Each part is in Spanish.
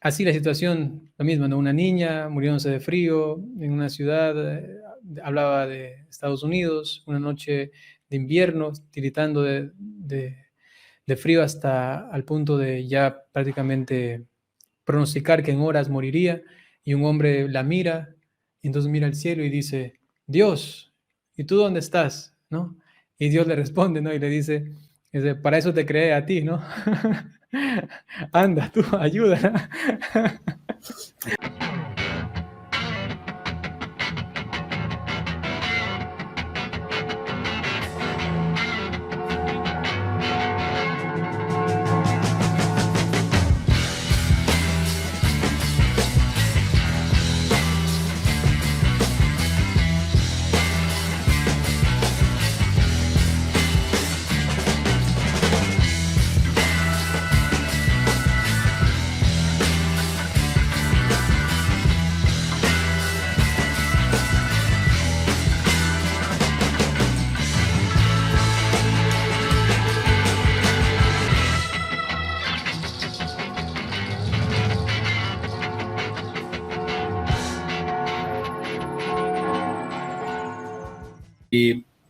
así la situación, lo mismo, ¿no? Una niña muriéndose de frío en una ciudad, hablaba de Estados Unidos, una noche de invierno, tiritando de frío hasta al punto de ya prácticamente pronosticar que en horas moriría, y un hombre la mira, y entonces mira al cielo y dice, Dios, ¿y tú dónde estás? ¿No? Y Dios le responde, ¿no? Y le dice, para eso te creé a ti, ¿no? Anda, tú, ayuda.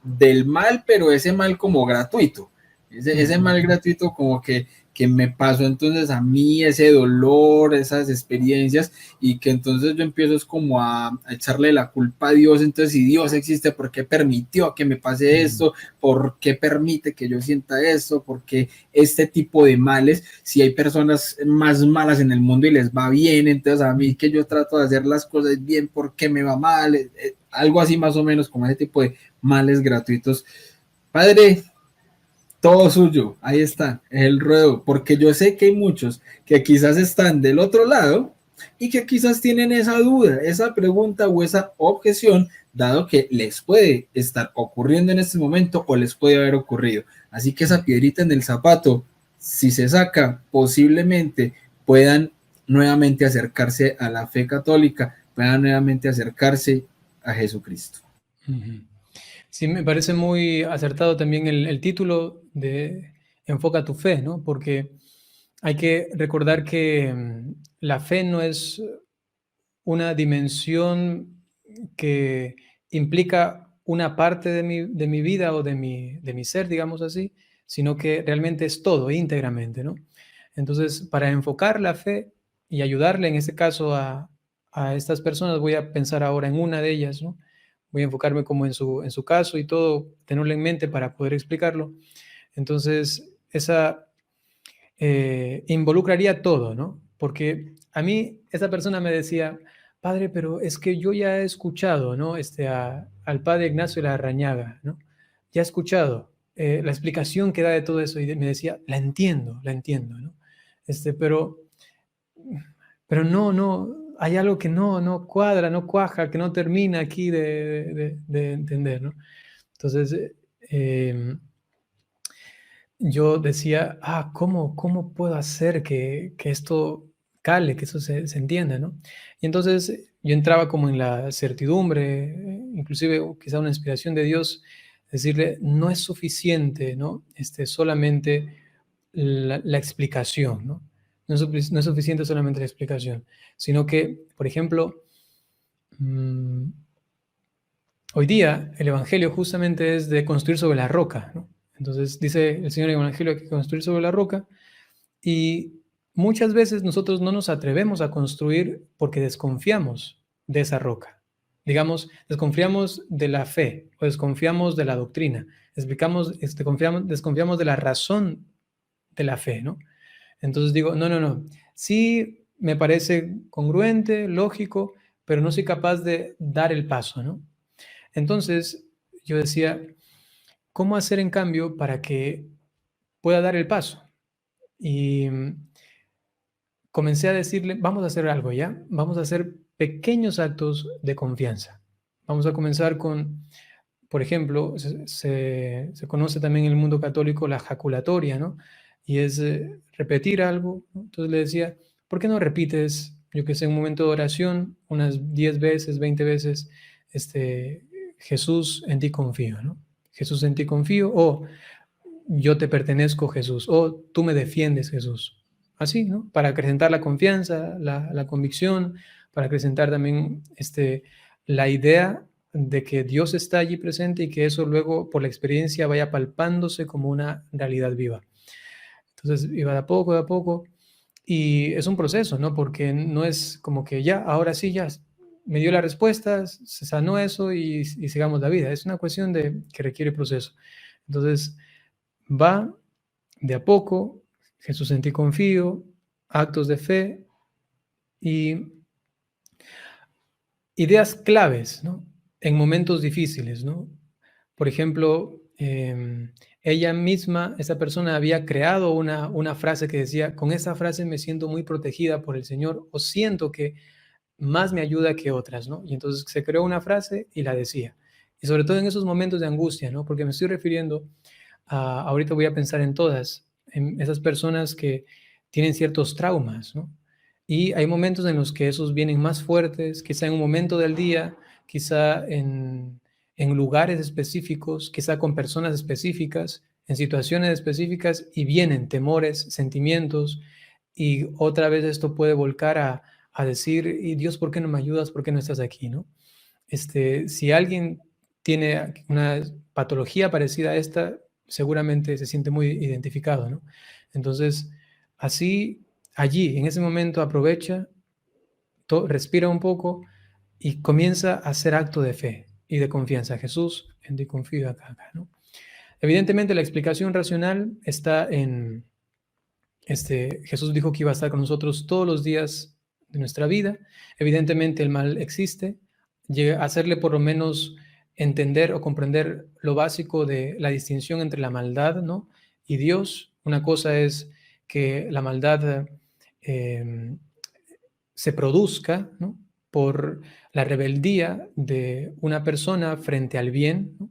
Del mal, pero ese mal como gratuito, ese mal gratuito como que me pasó entonces a mí ese dolor, esas experiencias, y que entonces yo empiezo es como a echarle la culpa a Dios. Entonces, si Dios existe, ¿por qué permitió que me pase esto? ¿Por qué permite que yo sienta esto? ¿Por qué este tipo de males? Si hay personas más malas en el mundo y les va bien, entonces a mí que yo trato de hacer las cosas bien, ¿por qué me va mal? Algo así más o menos, como ese tipo de males gratuitos. Padre, todo suyo, ahí está, es el ruedo, porque yo sé que hay muchos que quizás están del otro lado y que quizás tienen esa duda, esa pregunta o esa objeción, dado que les puede estar ocurriendo en este momento o les puede haber ocurrido. Así que esa piedrita en el zapato, si se saca, posiblemente puedan nuevamente acercarse a la fe católica, puedan nuevamente acercarse a Jesucristo. Sí, me parece muy acertado también el título de Enfoca tu fe, ¿no? Porque hay que recordar que la fe no es una dimensión que implica una parte de mi vida o de mi ser, digamos así, sino que realmente es todo, íntegramente, ¿no? Entonces, para enfocar la fe y ayudarle en este caso a estas personas, voy a pensar ahora en una de ellas, ¿no? Voy a enfocarme como en su caso y todo, tenerlo en mente para poder explicarlo. Entonces, esa involucraría todo, ¿no? Porque a mí esa persona me decía, padre, pero es que yo ya he escuchado, ¿no? Al padre Ignacio Larrañaga, ¿no? Ya he escuchado la explicación que da de todo eso y me decía, la entiendo, ¿no? Pero, no, hay algo que no cuadra, no cuaja, que no termina aquí de entender, ¿no? Entonces, yo decía, ¿cómo puedo hacer que esto cale, que eso se entienda, ¿no? Y entonces yo entraba como en la certidumbre, inclusive quizá una inspiración de Dios, decirle, no es suficiente, ¿no? Solamente la explicación, ¿no? No es suficiente solamente la explicación, sino que, por ejemplo, hoy día el Evangelio justamente es de construir sobre la roca, ¿no? Entonces dice el Señor en el Evangelio que construir sobre la roca, y muchas veces nosotros no nos atrevemos a construir porque desconfiamos de esa roca. Digamos, desconfiamos de la fe o desconfiamos de la doctrina, desconfiamos de la razón de la fe, ¿no? Entonces digo, no, sí me parece congruente, lógico, pero no soy capaz de dar el paso, ¿no? Entonces yo decía, ¿cómo hacer en cambio para que pueda dar el paso? Y comencé a decirle, vamos a hacer algo ya, vamos a hacer pequeños actos de confianza. Vamos a comenzar con, por ejemplo, se conoce también en el mundo católico la jaculatoria, ¿no? Y es repetir algo, ¿no? Entonces le decía, ¿por qué no repites, yo que sé, un momento de oración, unas 10 veces, 20 veces, Jesús, en ti confío, ¿no? Jesús, en ti confío, o yo te pertenezco, Jesús, o tú me defiendes, Jesús. así, ¿no? Para acrecentar la confianza, la convicción, para acrecentar también la idea de que Dios está allí presente y que eso luego por la experiencia vaya palpándose como una realidad viva. Entonces iba de a poco, y es un proceso, ¿no? Porque no es como que ya, ahora sí, ya me dio las respuestas, se sanó eso y sigamos la vida. Es una cuestión de que requiere proceso. Entonces va de a poco, Jesús en ti confío, actos de fe y ideas claves, ¿no? En momentos difíciles, ¿no? Por ejemplo, ella misma, esa persona había creado una frase que decía, con esa frase me siento muy protegida por el Señor o siento que más me ayuda que otras, ¿no? Y entonces se creó una frase y la decía. Y sobre todo en esos momentos de angustia, ¿no? Porque me estoy refiriendo ahorita voy a pensar en todas, en esas personas que tienen ciertos traumas, ¿no? Y hay momentos en los que esos vienen más fuertes, quizá en un momento del día, quizá en lugares específicos, quizá con personas específicas, en situaciones específicas, y vienen temores, sentimientos, y otra vez esto puede volcar a decir, y Dios, ¿por qué no me ayudas? ¿Por qué no estás aquí? ¿No? Si alguien tiene una patología parecida a esta, seguramente se siente muy identificado, ¿no? Entonces, así, allí, en ese momento, aprovecha, respira un poco y comienza a hacer acto de fe y de confianza. Jesús, en ti confío acá, ¿no? Evidentemente, la explicación racional está en, Jesús dijo que iba a estar con nosotros todos los días de nuestra vida. Evidentemente, el mal existe. Hacerle por lo menos entender o comprender lo básico de la distinción entre la maldad, ¿no? Y Dios. Una cosa es que la maldad eh, se produzca, ¿no? Por la rebeldía de una persona frente al bien, ¿no?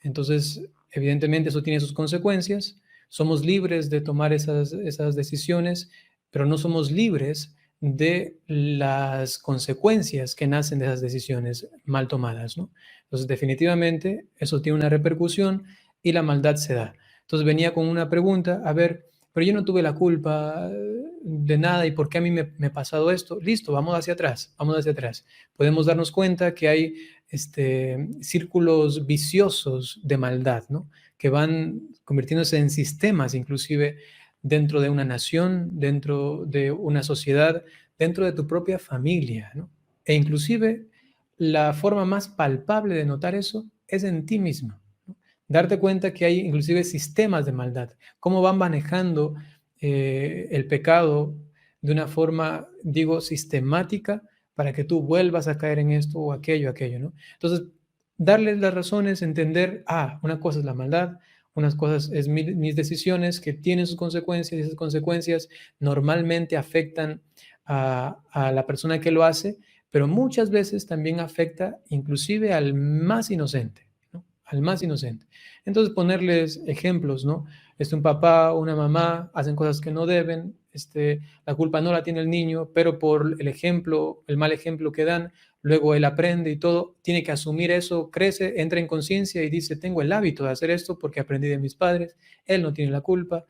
Entonces, evidentemente eso tiene sus consecuencias. Somos libres de tomar esas decisiones, pero no somos libres de las consecuencias que nacen de esas decisiones mal tomadas, ¿no? Entonces, definitivamente, eso tiene una repercusión y la maldad se da. Entonces, venía con una pregunta, a ver, pero yo no tuve la culpa de nada y por qué a mí me ha pasado esto. Listo, vamos hacia atrás, vamos hacia atrás. Podemos darnos cuenta que hay círculos viciosos de maldad, ¿no? Que van convirtiéndose en sistemas, inclusive dentro de una nación, dentro de una sociedad, dentro de tu propia familia, ¿no? E inclusive la forma más palpable de notar eso es en ti mismo, ¿no? Darte cuenta que hay inclusive sistemas de maldad, cómo van manejando el pecado de una forma, digo, sistemática para que tú vuelvas a caer en esto o aquello, ¿no? Entonces, darles las razones, entender, una cosa es la maldad, unas cosas es mis decisiones que tienen sus consecuencias y esas consecuencias normalmente afectan a la persona que lo hace, pero muchas veces también afecta inclusive al más inocente, ¿no? Al más inocente. Entonces ponerles ejemplos, ¿no? Un papá o una mamá hacen cosas que no deben, la culpa no la tiene el niño, pero por el ejemplo, el mal ejemplo que dan, luego él aprende y todo, tiene que asumir eso, crece, entra en conciencia y dice, tengo el hábito de hacer esto porque aprendí de mis padres, él no tiene la culpa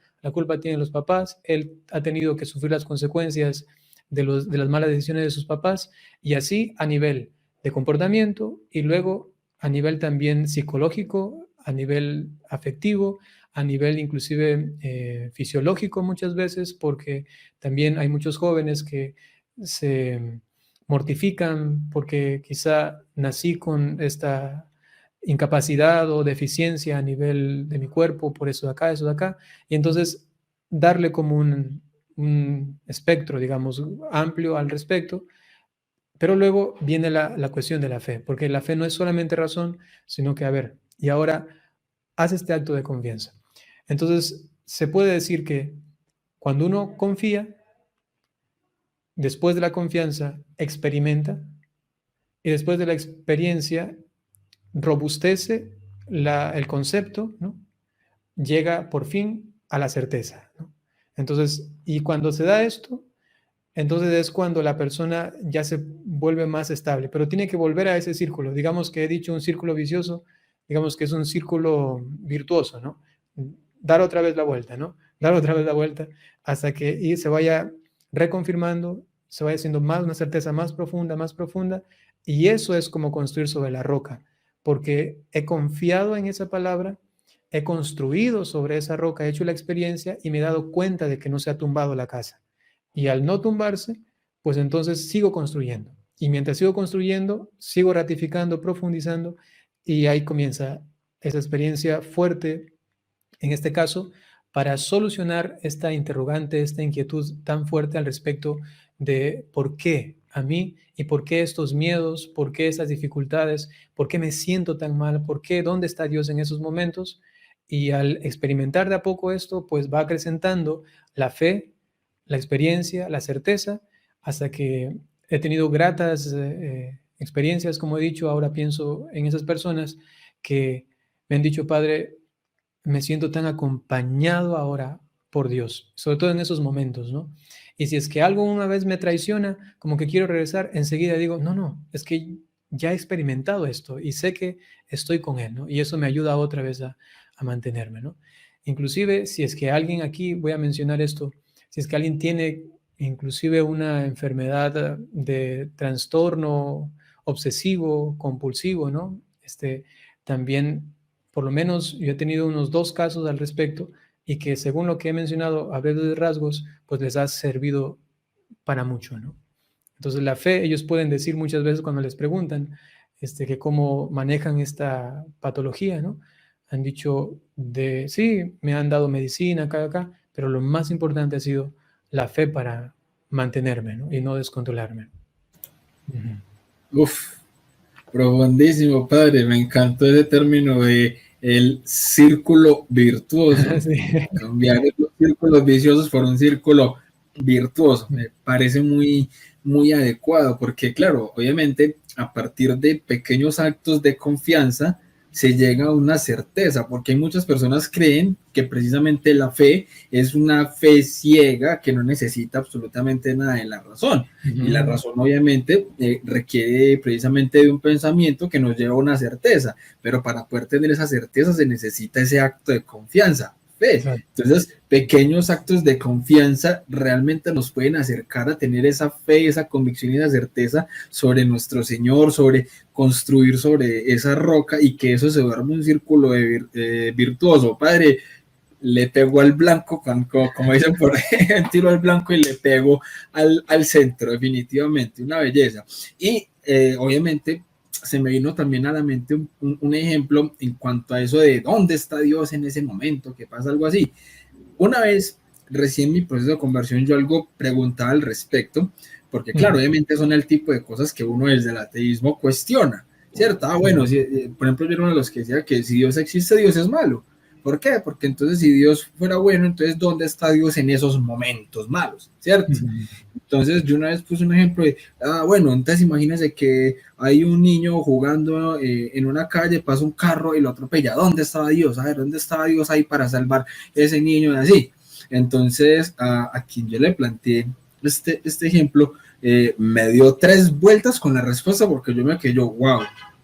tiene los papás, él ha tenido que sufrir las consecuencias de las malas decisiones de sus papás, y así a nivel de comportamiento y luego a nivel también psicológico, a nivel afectivo, a nivel inclusive fisiológico muchas veces, porque también hay muchos jóvenes que se mortifican porque quizá nací con esta incapacidad o deficiencia a nivel de mi cuerpo, por eso de acá, y entonces darle como un espectro, digamos, amplio al respecto, pero luego viene la cuestión de la fe, porque la fe no es solamente razón, sino que, a ver, y ahora haz este acto de confianza. Entonces, se puede decir que cuando uno confía, después de la confianza, experimenta, y después de la experiencia, robustece el concepto, ¿no? Llega por fin a la certeza, ¿no? Entonces, y cuando se da esto, entonces es cuando la persona ya se vuelve más estable, pero tiene que volver a ese círculo. Digamos que he dicho un círculo vicioso, digamos que es un círculo virtuoso, ¿no? Dar otra vez la vuelta, ¿no? dar otra vez la vuelta, hasta que y se vaya reconfirmando, se vaya haciendo más una certeza más profunda, y eso es como construir sobre la roca, porque he confiado en esa palabra, he construido sobre esa roca, he hecho la experiencia y me he dado cuenta de que no se ha tumbado la casa. Y al no tumbarse, pues entonces sigo construyendo. Y mientras sigo construyendo, sigo ratificando, profundizando, y ahí comienza esa experiencia fuerte, en este caso, para solucionar esta interrogante, esta inquietud tan fuerte al respecto de por qué a mí y por qué estos miedos, por qué estas dificultades, por qué me siento tan mal, por qué, dónde está Dios en esos momentos. Y al experimentar de a poco esto, pues va acrecentando la fe, la experiencia, la certeza, hasta que he tenido gratas experiencias, como he dicho. Ahora pienso en esas personas que me han dicho: Padre, me siento tan acompañado ahora por Dios, sobre todo en esos momentos, ¿no? Y si es que algo una vez me traiciona, como que quiero regresar, enseguida digo: no, no, es que ya he experimentado esto y sé que estoy con Él, ¿no? Y eso me ayuda otra vez a mantenerme, ¿no? Inclusive, si es que alguien aquí, voy a mencionar esto, si es que alguien tiene inclusive una enfermedad de trastorno obsesivo, compulsivo, ¿no? También, por lo menos yo he tenido unos 2 casos al respecto, y que según lo que he mencionado a de rasgos, pues les ha servido para mucho, ¿no? Entonces la fe, ellos pueden decir muchas veces cuando les preguntan que cómo manejan esta patología, ¿no? Han dicho sí, me han dado medicina acá, pero lo más importante ha sido la fe para mantenerme, ¿no? Y no descontrolarme. Uf, profundísimo, padre. Me encantó ese término de el círculo virtuoso. Sí. Cambiar los círculos viciosos por un círculo virtuoso. Me parece muy, muy adecuado porque, claro, obviamente a partir de pequeños actos de confianza se llega a una certeza, porque hay muchas personas creen que precisamente la fe es una fe ciega que no necesita absolutamente nada de la razón. Y la razón obviamente requiere precisamente de un pensamiento que nos lleva a una certeza, pero para poder tener esa certeza se necesita ese acto de confianza. Fe. Entonces, pequeños actos de confianza realmente nos pueden acercar a tener esa fe, esa convicción y esa certeza sobre nuestro Señor, sobre construir sobre esa roca, y que eso se vuelva un círculo virtuoso. Padre, le pegó al blanco, como dicen por ahí, tiro al blanco y le pegó al centro, definitivamente, una belleza. Y obviamente se me vino también a la mente un ejemplo en cuanto a eso de dónde está Dios en ese momento, que pasa algo así. Una vez, recién en mi proceso de conversión, yo algo preguntaba al respecto, porque claro, obviamente son el tipo de cosas que uno desde el ateísmo cuestiona, ¿cierto? Bueno, por ejemplo, yo era uno de los que decía que si Dios existe, Dios es malo. ¿Por qué? Porque entonces si Dios fuera bueno, entonces ¿dónde está Dios en esos momentos malos? ¿Cierto? Entonces yo una vez puse un ejemplo de, bueno, entonces imagínense que hay un niño jugando en una calle, pasa un carro y lo atropella. ¿Dónde estaba Dios? A ver, ¿dónde estaba Dios ahí para salvar ese niño? Y así. Entonces a quien yo le planteé este ejemplo, me dio 3 vueltas con la respuesta, porque yo me quedé wow,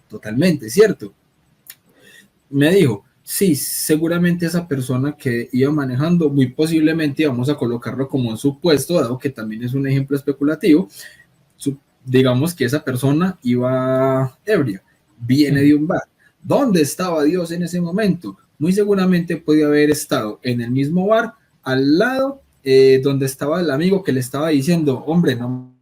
totalmente, ¿cierto? Me dijo: sí, seguramente esa persona que iba manejando, muy posiblemente, vamos a colocarlo como un supuesto, dado que también es un ejemplo especulativo, digamos que esa persona iba ebria, viene de un bar. ¿Dónde estaba Dios en ese momento? Muy seguramente podía haber estado en el mismo bar, al lado donde estaba el amigo que le estaba diciendo: hombre, no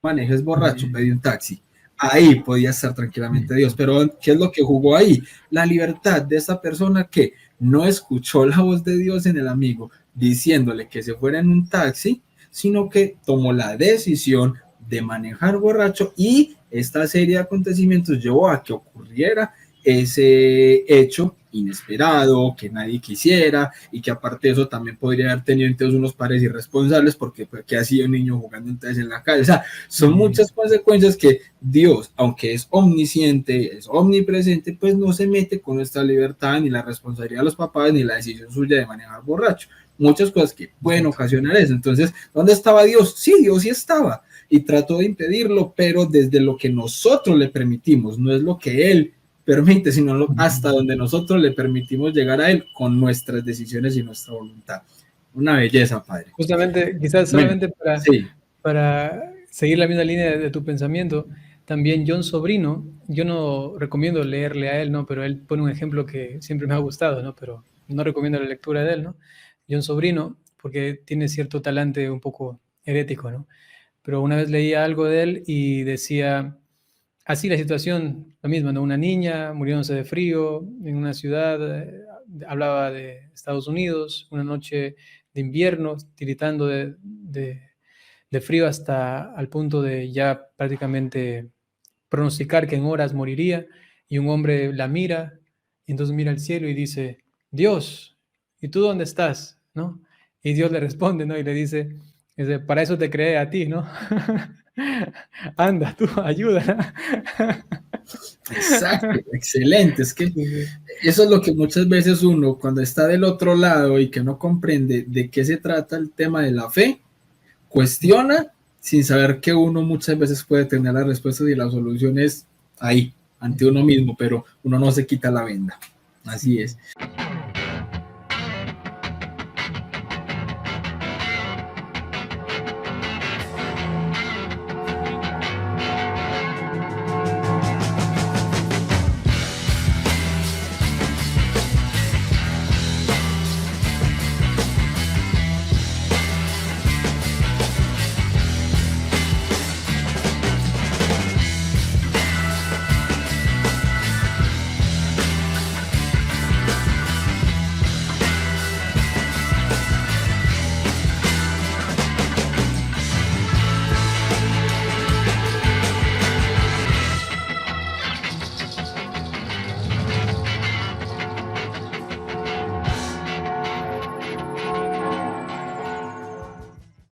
manejes borracho, pedí un taxi. Ahí podía estar tranquilamente Dios, pero ¿qué es lo que jugó ahí? La libertad de esa persona que no escuchó la voz de Dios en el amigo diciéndole que se fuera en un taxi, sino que tomó la decisión de manejar borracho, y esta serie de acontecimientos llevó a que ocurriera ese hecho inesperado, que nadie quisiera, y que aparte de eso también podría haber tenido entonces unos padres irresponsables, porque hacía un niño jugando entonces en la calle. O sea, son muchas consecuencias que Dios, aunque es omnisciente, es omnipresente, pues no se mete con nuestra libertad, ni la responsabilidad de los papás, ni la decisión suya de manejar borracho. Muchas cosas que pueden ocasionar eso. Entonces, ¿dónde estaba Dios? Sí, Dios sí estaba, y trató de impedirlo, pero desde lo que nosotros le permitimos, no es lo que Él permite, sino hasta donde nosotros le permitimos llegar a Él con nuestras decisiones y nuestra voluntad. Una belleza, padre. Justamente, quizás Bueno, solamente sí, para seguir la misma línea de tu pensamiento, también John Sobrino, yo no recomiendo leerle a él, ¿no? Pero él pone un ejemplo que siempre me ha gustado, ¿no? Pero no recomiendo la lectura de él, ¿no? John Sobrino, porque tiene cierto talante un poco herético, ¿no? Pero una vez leía algo de él y decía, así la situación, lo mismo, ¿no? Una niña muriéndose de frío en una ciudad, hablaba de Estados Unidos, una noche de invierno, tiritando de frío hasta al punto de ya prácticamente pronosticar que en horas moriría, y un hombre la mira, y entonces mira al cielo y dice, Dios, ¿y tú dónde estás? ¿No? Y Dios le responde, ¿no? Y le dice, para eso te creé a ti, ¿no? Anda, tú, ayuda. exacto, excelente. Es que Sí, sí. eso es lo que muchas veces uno, cuando está del otro lado y que no comprende de qué se trata el tema de la fe, cuestiona sin saber que uno muchas veces puede tener las respuestas y las soluciones ahí, ante uno mismo, pero uno no se quita la venda. Así es.